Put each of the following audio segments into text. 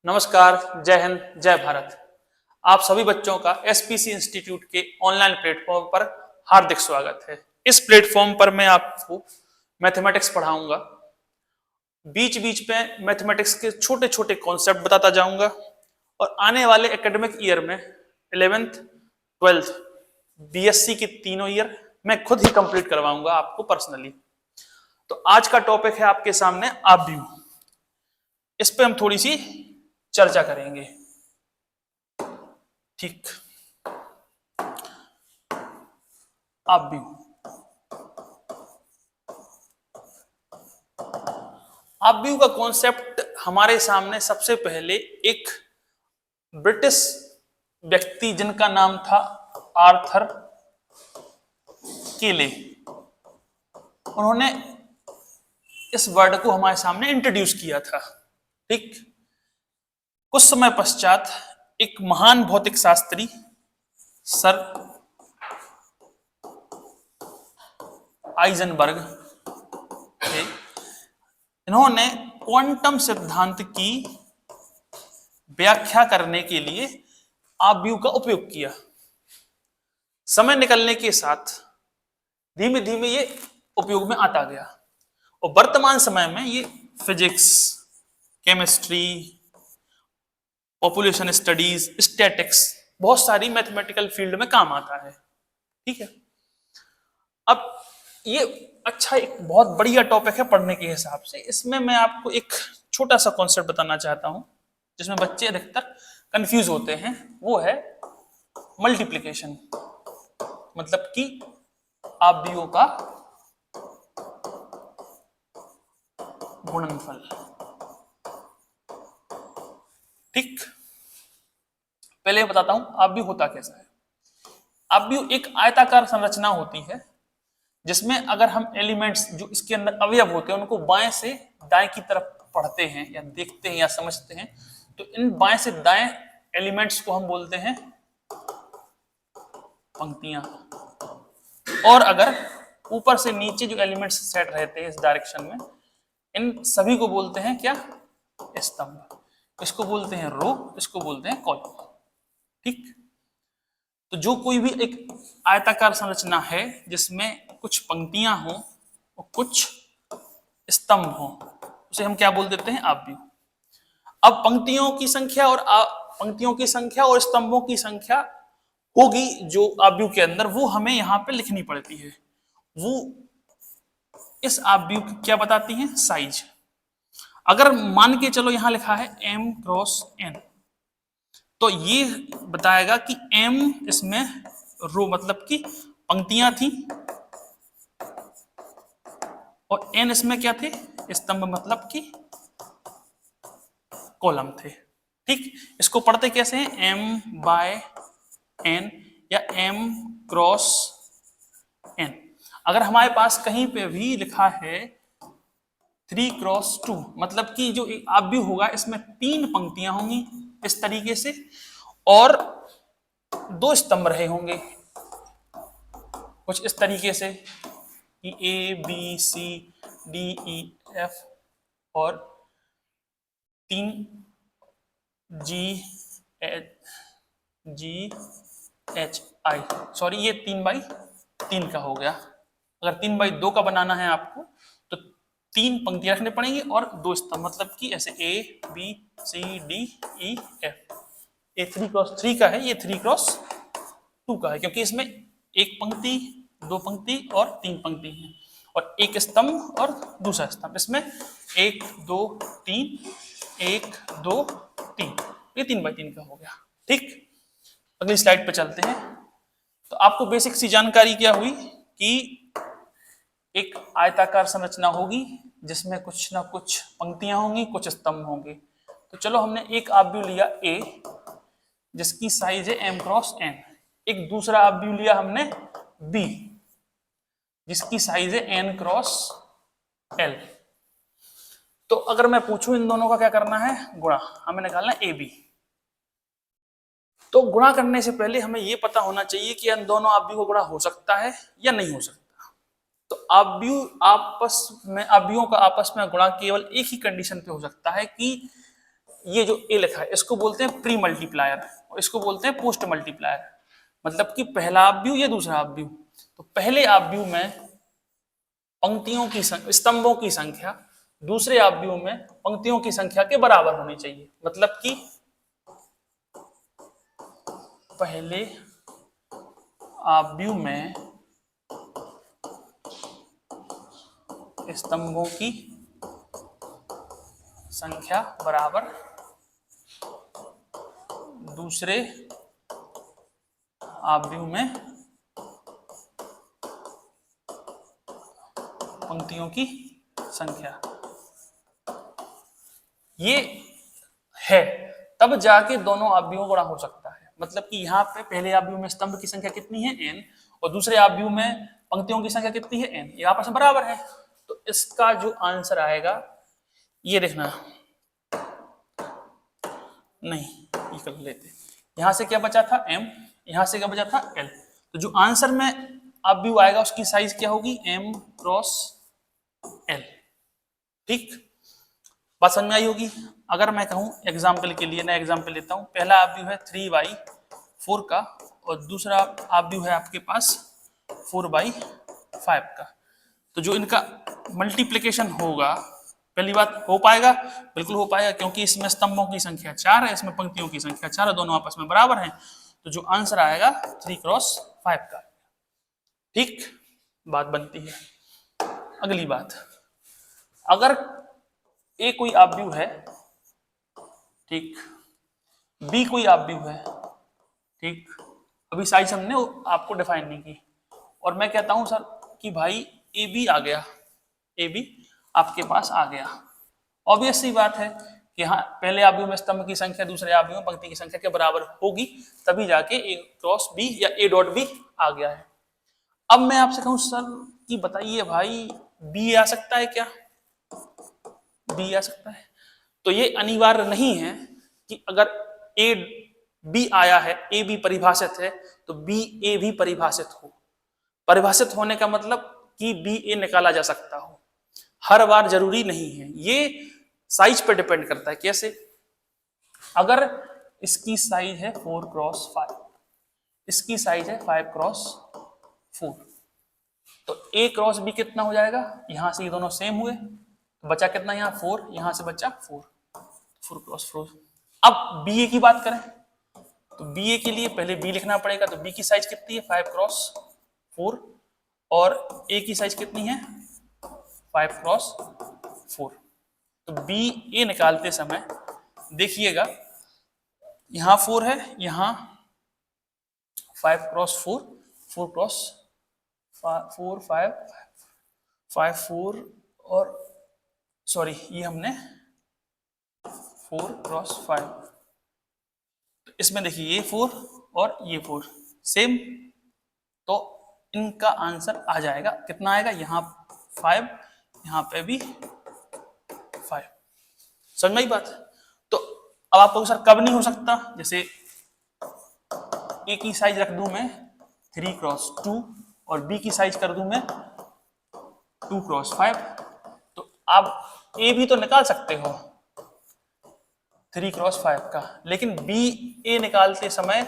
नमस्कार, जय हिंद, जय भारत। आप सभी बच्चों का एसपीसी इंस्टीट्यूट के ऑनलाइन प्लेटफॉर्म पर हार्दिक स्वागत है। इस प्लेटफॉर्म पर मैं आपको मैथमेटिक्स पढ़ाऊंगा। बीच बीच में मैथमेटिक्स के छोटे छोटे कॉन्सेप्ट बताता जाऊंगा और आने वाले एकेडमिक ईयर में 11th 12th बीएससी की तीनों ईयर मैं खुद ही कंप्लीट करवाऊंगा आपको पर्सनली। तो आज का टॉपिक है आपके सामने आव्यूह। इस पे हम थोड़ी सी चर्चा करेंगे। ठीक, आव्यूह। आव्यूह का कॉन्सेप्ट हमारे सामने सबसे पहले एक ब्रिटिश व्यक्ति जिनका नाम था आर्थर केले, उन्होंने इस वर्ड को हमारे सामने इंट्रोड्यूस किया था। ठीक, कुछ समय पश्चात एक महान भौतिक शास्त्री सर आइजनबर्ग थे, इन्होंने क्वांटम सिद्धांत की व्याख्या करने के लिए आव्यूह का उपयोग किया। समय निकलने के साथ धीमे धीमे ये उपयोग में आता गया और वर्तमान समय में ये physics, chemistry, population studies, statics, बहुत सारी मैथमेटिकल फील्ड में काम आता है। ठीक है, अब ये अच्छा एक बहुत बढ़िया टॉपिक है पढ़ने के हिसाब से। इसमें मैं आपको एक छोटा सा कॉन्सेप्ट बताना चाहता हूं जिसमें बच्चे अधिकतर कंफ्यूज होते हैं, वो है मल्टीप्लिकेशन, मतलब कि आव्यूहों का गुणनफल। ठीक, पहले बताता हूं आव्यूह होता कैसा है। आव्यूह एक आयताकार संरचना होती है जिसमें अगर हम एलिमेंट्स जो इसके अंदर अवयव होते हैं उनको बाएं से दाएं की तरफ पढ़ते हैं या देखते हैं या समझते हैं, तो इन बाएं से दाएं एलिमेंट्स को हम बोलते हैं पंक्तियां, और अगर ऊपर से नीचे जो एलिमेंट्स सेट रहते हैं इस डायरेक्शन में, इन सभी को बोलते हैं क्या? स्तंभ। इसको बोलते हैं रो, इसको बोलते हैं कॉलम। ठीक, तो जो कोई भी एक आयताकार संरचना है जिसमें कुछ पंक्तियां हों और कुछ स्तंभ हों, उसे हम क्या बोल देते हैं? आव्यूह। अब पंक्तियों की संख्या और स्तंभों की संख्या होगी जो आव्यूह के अंदर, वो हमें यहां पे लिखनी पड़ती है। वो इस आव्यूह की क्या बताती हैं? साइज। अगर मान के चलो यहां लिखा है m क्रॉस n, तो ये बताएगा कि m इसमें रो मतलब कि पंक्तियां थी और n इसमें क्या थे? स्तंभ मतलब कि कॉलम थे। ठीक, इसको पढ़ते कैसे हैं? m बाय n या m क्रॉस n। अगर हमारे पास कहीं पे भी लिखा है 3 क्रॉस 2, मतलब कि जो आव्यूह होगा इसमें 3 पंक्तियां होंगी इस तरीके से और 2 स्तंभ रहे होंगे कुछ इस तरीके से कि A B C D E F और 3 G H I, सॉरी ये 3/3 का हो गया। अगर 3/2 का बनाना है आपको तो 3 पंक्तियां रखनी पड़ेंगी और 2 स्तंभ, मतलब कि ऐसे A B C D E F। ये 3 क्रॉस 3 का है, ये 3 क्रॉस 2 का है, क्योंकि इसमें एक पंक्ति, 2 पंक्ति और 3 पंक्ति है और एक स्तंभ और दूसरा स्तंभ। इसमें 1 2 3 1 2 3, ये 3/3 का हो गया। ठीक, अगली स्लाइड पे चलते हैं। तो आपको बेसिक सी जानकारी क्या हुई कि एक आयताकार संरचना होगी जिसमें कुछ ना कुछ पंक्तियां होंगी, कुछ स्तंभ होंगे। तो चलो हमने एक आव्यूह लिया A जिसकी साइज है m क्रॉस n, एक दूसरा आव्यूह लिया हमने B जिसकी साइज है n क्रॉस l। तो अगर मैं पूछूं इन दोनों का क्या करना है? गुणा, हमें निकालना है AB। तो गुणा करने से पहले हमें यह पता होना चाहिए कि इन दोनों आव्यूह को गुणा हो सकता है या नहीं हो सकता। तो आव्यूहों का आपस में गुणा केवल एक ही कंडीशन पे हो सकता है कि ये जो ए लिखा है इसको बोलते हैं प्री मल्टीप्लायर और इसको बोलते हैं पोस्ट मल्टीप्लायर। मतलब कि पहला अपव्यू या दूसरा अपव्यू। तो पहले अपव्यू में पंक्तियों की संख्या, स्तंभों की संख्या दूसरे अपव्यू में पंक्तियों की संख्या के बराबर होनी चाहिए। मतलब कि पहले अपव्यू में स्तंभों की संख्या बराबर दूसरे अपव्यू में पंक्तियों की संख्या। ये है तब जाके दोनों अपव्यूओं गुणा हो सकता है। मतलब कि यहाँ पे पहले अपव्यू में स्तंभ की संख्या कितनी है n और दूसरे अपव्यू में पंक्तियों की संख्या कितनी है n, ये आपस में बराबर है। तो इसका जो आंसर आएगा ये देखना, नहीं ये कर लेते, यहां से क्या बचा था m, यहां से क्या बचा था l। तो जो आंसर में अपव्यू आएगा उसकी साइज क्या होगी m क्रॉस l। ठीक, बात समझ में आई होगी। अगर मैं कहूं एग्जाम्पल के लिए, नया एग्जाम्पल लेता हूं, पहला अपव्यू है 3/4 का और दूसरा अपव्यू है आपके पास 4/5 का। तो जो इनका मल्टीप्लिकेशन होगा, पहली बात हो पाएगा, बिल्कुल हो पाएगा, क्योंकि इसमें स्तंभों की संख्या 4 है, इसमें पंक्तियों की संख्या 4 है, दोनों आपस में बराबर हैं। तो जो आंसर आएगा 3x5 का। ठीक, बात बनती है। अगली बात, अगर ए कोई अपव्यू है, ठीक, बी कोई अपव्यू है, ठीक, अभी साइज हमने आपको डिफाइन नहीं की, और मैं कहता हूं सर कि भाई ए बी आ गया, ए बी आपके पास आ गया। ऑब्वियस सी बात है कि हाँ, पहले अपव्यू में स्तंभ की संख्या दूसरे अपव्यू में पंक्ति की संख्या के बराबर होगी, तभी जाके ए क्रॉस बी या ए डॉट बी आ गया है। अब मैं आपसे कहूं सर कि बताइए भाई बी आ सकता है क्या? बी आ सकता है। तो ये अनिवार्य नहीं है कि अगर ए बी आया है, ए बी परिभाषित है, तो बी ए भी परिभाषित हो। परिभाषित होने का मतलब कि बी ए निकाला जा सकता हो, हर बार जरूरी नहीं है। ये साइज पे डिपेंड करता है। कैसे? अगर इसकी साइज है 4x5, इसकी साइज है 5x4, तो a क्रॉस b कितना हो जाएगा? यहां से ये दोनों सेम हुए, तो बचा कितना यहाँ 4, यहां से बचा 4x4। अब ba की बात करें तो ba के लिए पहले b लिखना पड़ेगा, तो b की साइज कितनी है? 5x4, और a की साइज कितनी है? 5x4। तो बी ए निकालते समय देखिएगा, यहां 4 है, यहां 5x4, 4 5 4, और सॉरी ये हमने 4x5, तो इसमें देखिए ये 4 और ये 4 सेम, तो इनका आंसर आ जाएगा, कितना आएगा? यहाँ 5, यहाँ पे भी 5। समझ में आई बात? तो अब आप कहोगे सर कब नहीं हो सकता? जैसे ए की साइज रख दूं मैं 3x2 और बी की साइज कर दूं मैं 2x5, तो आप ए भी तो निकाल सकते हो 3x5 का, लेकिन बी ए निकालते समय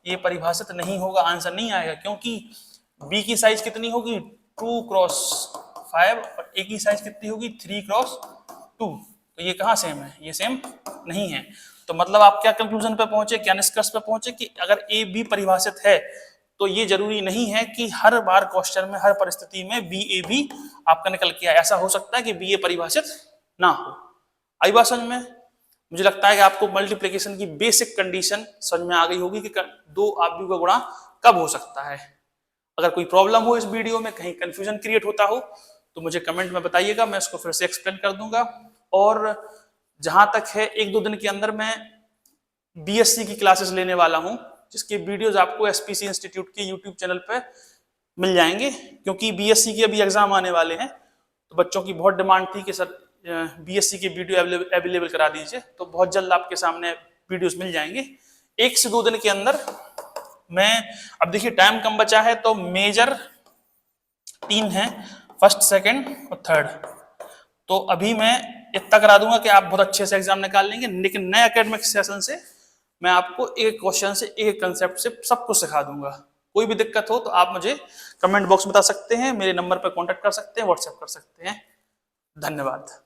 ये परिभाषित नहीं होगा, आंसर नहीं आएगा, क्योंकि बी की साइज कितनी होगी? 2x5 और ए की साइज कितनी होगी? 3x2। तो ये कहाँ सेम है? ये सेम नहीं है। तो मतलब आप क्या कंक्लूजन पे पहुंचे, क्या निष्कर्ष पे पहुंचे कि अगर ए बी परिभाषित है तो ये जरूरी नहीं है कि हर बार क्वेश्चन में, हर परिस्थिति में बी ए भी आपका निकल के आए। ऐसा हो सकता है कि बी ए परिभाषित ना हो। आई बात समझ में? मुझे लगता है कि आपको मल्टीप्लिकेशन की बेसिक कंडीशन समझ में आ गई होगी कि दो अपव्यू का गुणा कब हो सकता है। अगर कोई प्रॉब्लम हो इस वीडियो में, कहीं कंफ्यूजन क्रिएट होता हो, तो मुझे कमेंट में बताइएगा, मैं इसको फिर से एक्सप्लेन कर दूंगा। और जहां तक है 1-2 दिन के अंदर मैं बीएससी की क्लासेस लेने वाला हूं, जिसके वीडियोस आपको एसपीसी इंस्टीट्यूट के यूट्यूब चैनल पे मिल जाएंगे, क्योंकि बीएससी के अभी एग्जाम आने वाले हैं, तो बच्चों की बहुत डिमांड थी कि सर बीएससी के वीडियो अवेलेबल करा दीजिए, तो बहुत जल्द आपके सामने वीडियोस मिल जाएंगे 1 से 2 दिन के अंदर। मैं अब देखिए टाइम कम बचा है, तो मेजर 3 है, फर्स्ट, सेकंड और थर्ड। तो अभी मैं इतना करा दूंगा कि आप बहुत अच्छे से एग्जाम निकाल लेंगे। लेकिन नए एकेडमिक सेशन से मैं आपको एक क्वेश्चन से, एक कंसेप्ट से सब कुछ सिखा दूंगा। कोई भी दिक्कत हो तो आप मुझे कमेंट बॉक्स में बता सकते हैं, मेरे नंबर पर कॉन्टेक्ट कर सकते हैं, व्हाट्सएप कर सकते हैं। धन्यवाद।